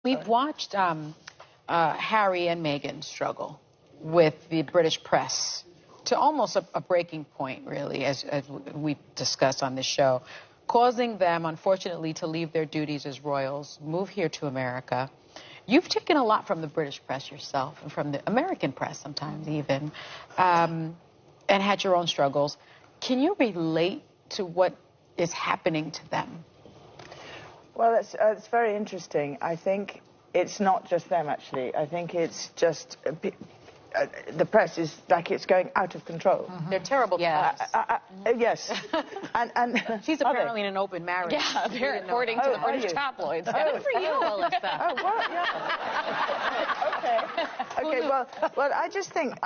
We've watched Harry and Meghan struggle with the British press to almost a breaking point, really, as we discussed on this show, causing them, unfortunately, to leave their duties as royals, move here to America. You've taken a lot from the British press yourself, and from the American press sometimes even, and had your own struggles. Can you relate to what is happening to them? Well, it's very interesting. I think it's not just them, actually. I think it's just the press is like it's going out of control. Mm-hmm. They're terrible. Yes. Yes. and she's apparently in an open marriage. Yeah, according to the British tabloids. Good for you, Melissa. Oh, well, yeah. Okay. Well, I just think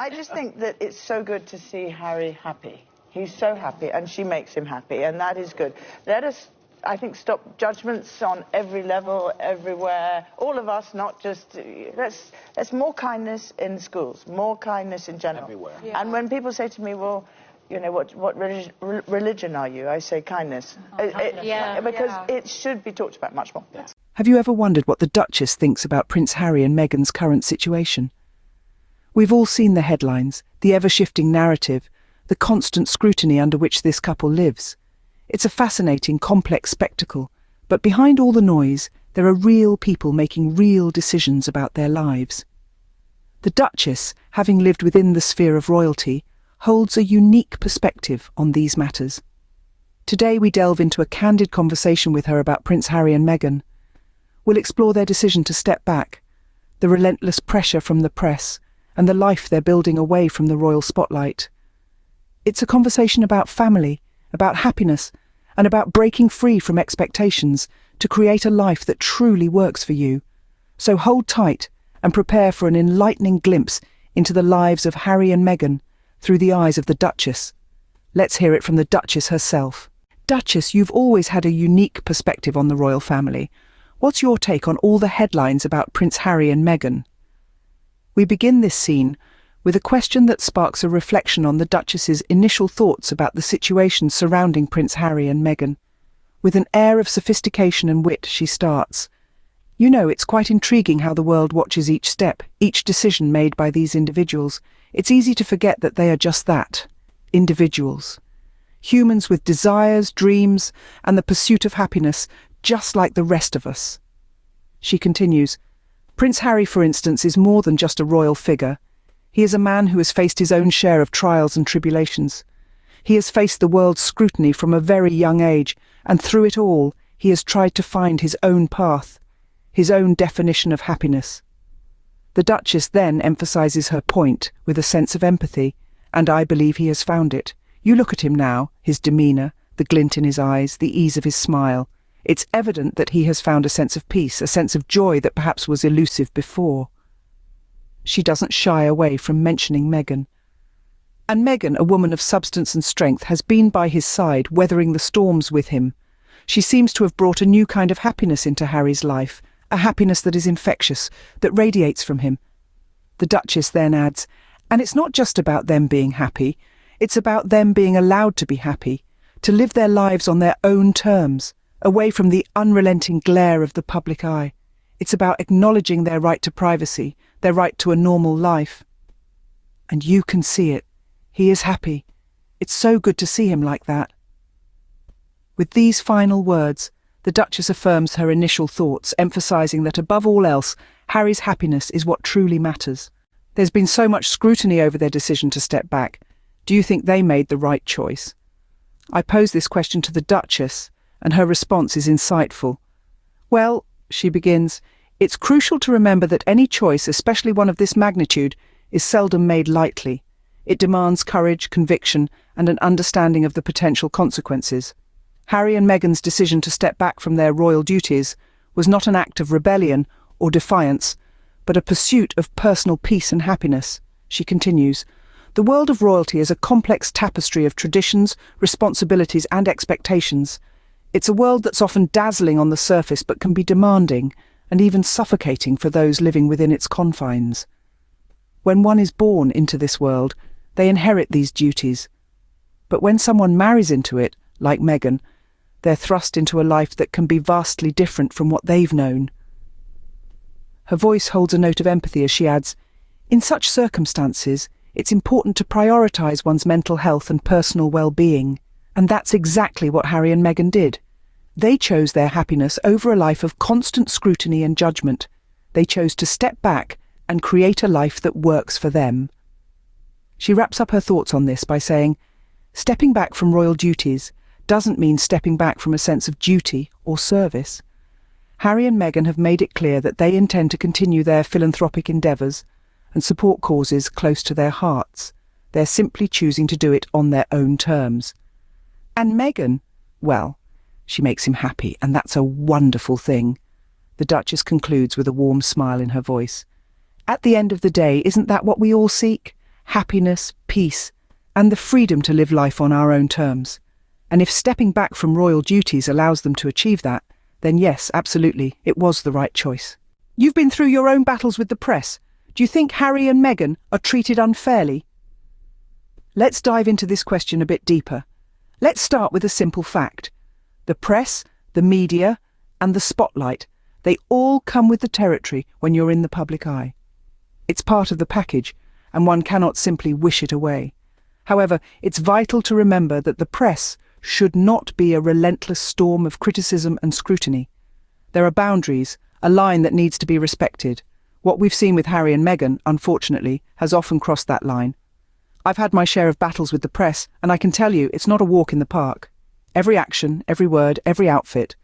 that it's so good to see Harry happy. He's so happy, and she makes him happy, and that is good. Let us, I think, stop judgments on every level, everywhere. All of us, not just... Let's more kindness in schools, more kindness in general. Everywhere. Yeah. And when people say to me, well, you know, what religion are you? I say kindness. Because it should be talked about much more. Yeah. Have you ever wondered what the Duchess thinks about Prince Harry and Meghan's current situation? We've all seen the headlines, the ever-shifting narrative, the constant scrutiny under which this couple lives. It's a fascinating, complex spectacle, but behind all the noise, there are real people making real decisions about their lives. The Duchess, having lived within the sphere of royalty, holds a unique perspective on these matters. Today we delve into a candid conversation with her about Prince Harry and Meghan. We'll explore their decision to step back, the relentless pressure from the press, and the life they're building away from the royal spotlight. It's a conversation about family, about happiness, and about breaking free from expectations to create a life that truly works for you. So hold tight and prepare for an enlightening glimpse into the lives of Harry and Meghan through the eyes of the Duchess. Let's hear it from the Duchess herself. Duchess, you've always had a unique perspective on the royal family. What's your take on all the headlines about Prince Harry and Meghan? We begin this scene with a question that sparks a reflection on the Duchess's initial thoughts about the situation surrounding Prince Harry and Meghan. With an air of sophistication and wit, she starts, "You know, it's quite intriguing how the world watches each step, each decision made by these individuals. It's easy to forget that they are just that, individuals. Humans with desires, dreams, and the pursuit of happiness, just like the rest of us." She continues, "Prince Harry, for instance, is more than just a royal figure. He is a man who has faced his own share of trials and tribulations. He has faced the world's scrutiny from a very young age, and through it all, he has tried to find his own path, his own definition of happiness." The Duchess then emphasizes her point with a sense of empathy, and I believe he has found it. You look at him now, his demeanour, the glint in his eyes, the ease of his smile. It's evident that he has found a sense of peace, a sense of joy that perhaps was elusive before. She doesn't shy away from mentioning Meghan. And Meghan, a woman of substance and strength, has been by his side, weathering the storms with him. She seems to have brought a new kind of happiness into Harry's life, a happiness that is infectious, that radiates from him. The Duchess then adds, "And it's not just about them being happy, it's about them being allowed to be happy, to live their lives on their own terms, away from the unrelenting glare of the public eye. It's about acknowledging their right to privacy, their right to a normal life. And you can see it. He is happy. It's so good to see him like that." With these final words, the Duchess affirms her initial thoughts, emphasizing that above all else, Harry's happiness is what truly matters. There's been so much scrutiny over their decision to step back. Do you think they made the right choice? I pose this question to the Duchess, and her response is insightful. "Well," she begins, "it's crucial to remember that any choice, especially one of this magnitude, is seldom made lightly. It demands courage, conviction, and an understanding of the potential consequences. Harry and Meghan's decision to step back from their royal duties was not an act of rebellion or defiance, but a pursuit of personal peace and happiness." She continues, "The world of royalty is a complex tapestry of traditions, responsibilities, and expectations. It's a world that's often dazzling on the surface but can be demanding and even suffocating for those living within its confines. When one is born into this world, they inherit these duties. But when someone marries into it, like Meghan, they're thrust into a life that can be vastly different from what they've known." Her voice holds a note of empathy as she adds, "In such circumstances, it's important to prioritise one's mental health and personal well-being." And that's exactly what Harry and Meghan did. They chose their happiness over a life of constant scrutiny and judgment. They chose to step back and create a life that works for them. She wraps up her thoughts on this by saying, "Stepping back from royal duties doesn't mean stepping back from a sense of duty or service." Harry and Meghan have made it clear that they intend to continue their philanthropic endeavours and support causes close to their hearts. They're simply choosing to do it on their own terms. And Meghan, well, she makes him happy, and that's a wonderful thing. The Duchess concludes with a warm smile in her voice. At the end of the day, isn't that what we all seek? Happiness, peace, and the freedom to live life on our own terms. And if stepping back from royal duties allows them to achieve that, then yes, absolutely, it was the right choice. You've been through your own battles with the press. Do you think Harry and Meghan are treated unfairly? Let's dive into this question a bit deeper. Let's start with a simple fact. The press, the media, and the spotlight, they all come with the territory when you're in the public eye. It's part of the package, and one cannot simply wish it away. However, it's vital to remember that the press should not be a relentless storm of criticism and scrutiny. There are boundaries, a line that needs to be respected. What we've seen with Harry and Meghan, unfortunately, has often crossed that line. I've had my share of battles with the press, and I can tell you it's not a walk in the park. Every action, every word, every outfit.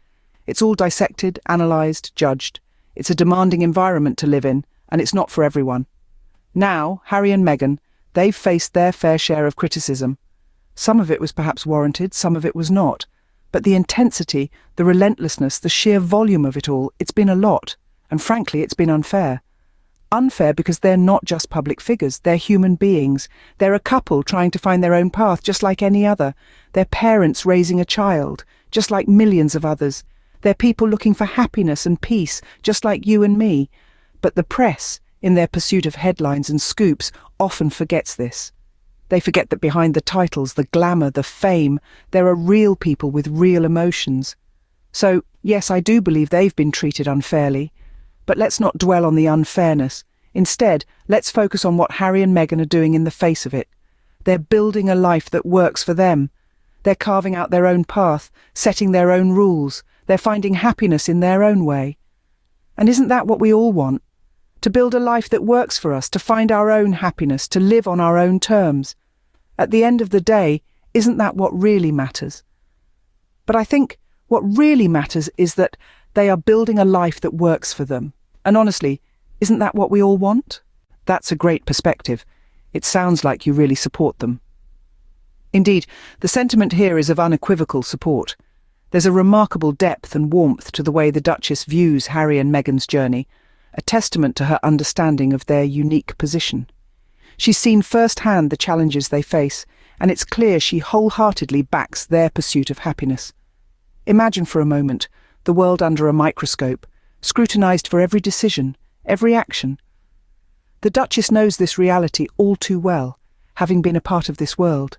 It's all dissected, analysed, judged. It's a demanding environment to live in, and it's not for everyone. Now, Harry and Meghan, they've faced their fair share of criticism. Some of it was perhaps warranted, some of it was not. But the intensity, the relentlessness, the sheer volume of it all, it's been a lot. And frankly, it's been unfair. Unfair because they're not just public figures, they're human beings. They're a couple trying to find their own path, just like any other. They're parents raising a child, just like millions of others. They're people looking for happiness and peace, just like you and me. But the press, in their pursuit of headlines and scoops, often forgets this. They forget that behind the titles, the glamour, the fame, there are real people with real emotions. So, yes, I do believe they've been treated unfairly. But let's not dwell on the unfairness. Instead, let's focus on what Harry and Meghan are doing in the face of it. They're building a life that works for them. They're carving out their own path, setting their own rules. They're finding happiness in their own way. And isn't that what we all want? To build a life that works for us, to find our own happiness, to live on our own terms. At the end of the day, isn't that what really matters? But I think what really matters is that they are building a life that works for them. And honestly, isn't that what we all want? That's a great perspective. It sounds like you really support them. Indeed, the sentiment here is of unequivocal support. There's a remarkable depth and warmth to the way the Duchess views Harry and Meghan's journey, a testament to her understanding of their unique position. She's seen firsthand the challenges they face, and it's clear she wholeheartedly backs their pursuit of happiness. Imagine for a moment the world under a microscope, scrutinised for every decision, every action. The Duchess knows this reality all too well, having been a part of this world.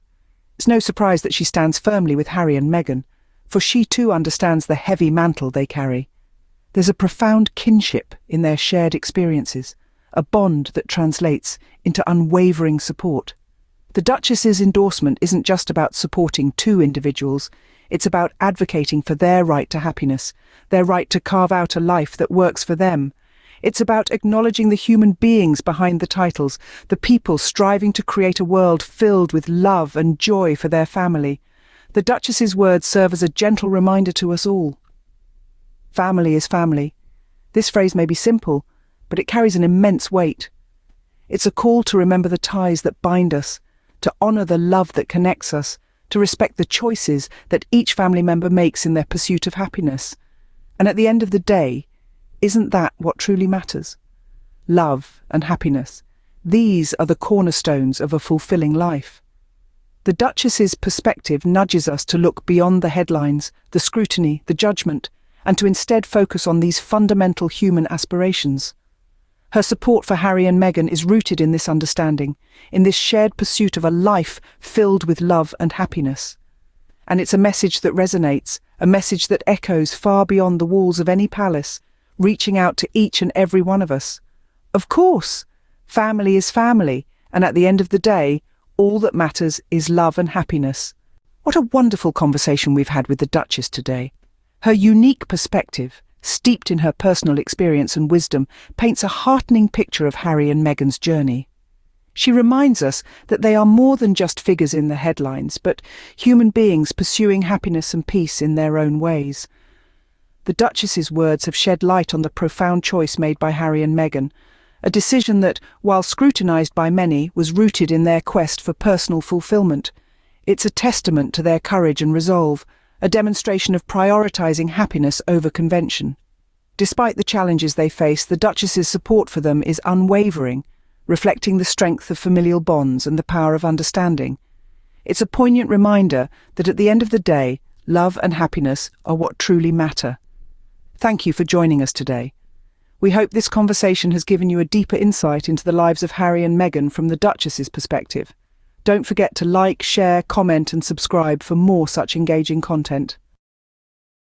It's no surprise that she stands firmly with Harry and Meghan, for she too understands the heavy mantle they carry. There's a profound kinship in their shared experiences, a bond that translates into unwavering support. The Duchess's endorsement isn't just about supporting two individuals, it's about advocating for their right to happiness, their right to carve out a life that works for them. It's about acknowledging the human beings behind the titles, the people striving to create a world filled with love and joy for their family. The Duchess's words serve as a gentle reminder to us all. Family is family. This phrase may be simple, but it carries an immense weight. It's a call to remember the ties that bind us, to honour the love that connects us, to respect the choices that each family member makes in their pursuit of happiness. And at the end of the day, isn't that what truly matters? Love and happiness. These are the cornerstones of a fulfilling life. The Duchess's perspective nudges us to look beyond the headlines, the scrutiny, the judgment, and to instead focus on these fundamental human aspirations. Her support for Harry and Meghan is rooted in this understanding, in this shared pursuit of a life filled with love and happiness. And it's a message that resonates, a message that echoes far beyond the walls of any palace, reaching out to each and every one of us. Of course, family is family, and at the end of the day, all that matters is love and happiness. What a wonderful conversation we've had with the Duchess today. Her unique perspective, steeped in her personal experience and wisdom, paints a heartening picture of Harry and Meghan's journey. She reminds us that they are more than just figures in the headlines, but human beings pursuing happiness and peace in their own ways. The Duchess's words have shed light on the profound choice made by Harry and Meghan, a decision that, while scrutinised by many, was rooted in their quest for personal fulfilment. It's a testament to their courage and resolve, a demonstration of prioritising happiness over convention. Despite the challenges they face, the Duchess's support for them is unwavering, reflecting the strength of familial bonds and the power of understanding. It's a poignant reminder that at the end of the day, love and happiness are what truly matter. Thank you for joining us today. We hope this conversation has given you a deeper insight into the lives of Harry and Meghan from the Duchess's perspective. Don't forget to like, share, comment and subscribe for more such engaging content.